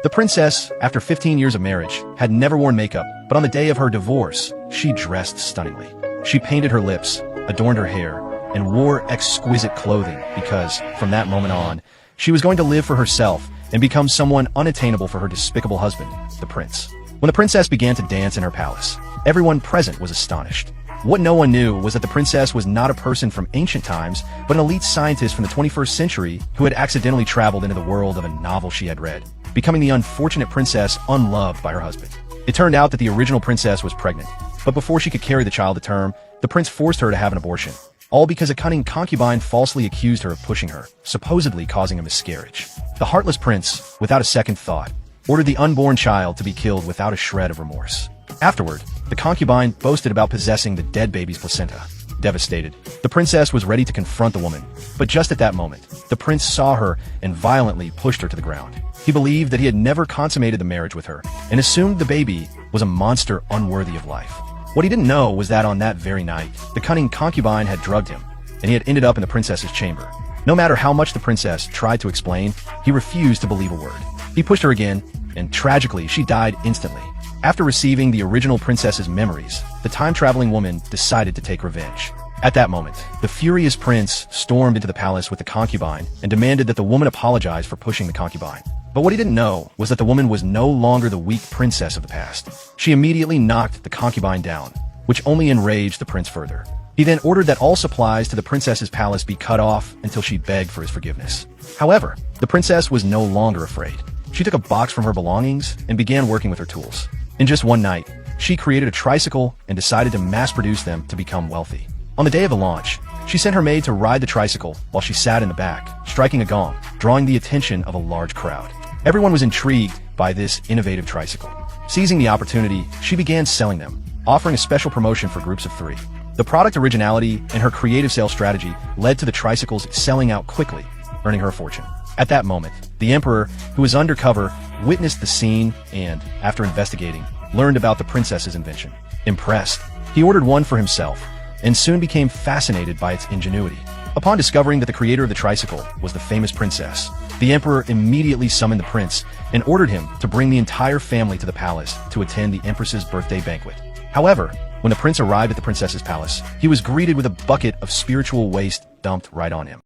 The princess, after 15 years of marriage, had never worn makeup, but on the day of her divorce, she dressed stunningly. She painted her lips, adorned her hair, and wore exquisite clothing because, from that moment on, she was going to live for herself and become someone unattainable for her despicable husband, the prince. When the princess began to dance in her palace, everyone present was astonished. What no one knew was that the princess was not a person from ancient times, but an elite scientist from the 21st century who had accidentally traveled into the world of a novel she had read, becoming the unfortunate princess unloved by her husband. It turned out that the original princess was pregnant, but before she could carry the child to term, the prince forced her to have an abortion, all because a cunning concubine falsely accused her of pushing her, supposedly causing a miscarriage. The heartless prince, without a second thought, ordered the unborn child to be killed without a shred of remorse. Afterward, the concubine boasted about possessing the dead baby's placenta. Devastated, the princess was ready to confront the woman, but just at that moment, the prince saw her and violently pushed her to the ground. He believed that he had never consummated the marriage with her, and assumed the baby was a monster unworthy of life. What he didn't know was that on that very night, the cunning concubine had drugged him, and he had ended up in the princess's chamber. No matter how much the princess tried to explain, he refused to believe a word. He pushed her again, and tragically, she died instantly. After receiving the original princess's memories, the time-traveling woman decided to take revenge. At that moment, the furious prince stormed into the palace with the concubine and demanded that the woman apologize for pushing the concubine. But what he didn't know was that the woman was no longer the weak princess of the past. She immediately knocked the concubine down, which only enraged the prince further. He then ordered that all supplies to the princess's palace be cut off until she begged for his forgiveness. However, the princess was no longer afraid. She took a box from her belongings and began working with her tools. In just one night, she created a tricycle and decided to mass-produce them to become wealthy. On the day of the launch, she sent her maid to ride the tricycle while she sat in the back, striking a gong, drawing the attention of a large crowd. Everyone was intrigued by this innovative tricycle. Seizing the opportunity, she began selling them, offering a special promotion for groups of 3. The product originality and her creative sales strategy led to the tricycles selling out quickly, earning her a fortune. At that moment, the emperor, who was undercover, witnessed the scene and, after investigating, learned about the princess's invention. Impressed, he ordered one for himself, and soon became fascinated by its ingenuity. Upon discovering that the creator of the tricycle was the famous princess, the emperor immediately summoned the prince and ordered him to bring the entire family to the palace to attend the empress's birthday banquet. However, when the prince arrived at the princess's palace, he was greeted with a bucket of spiritual waste dumped right on him.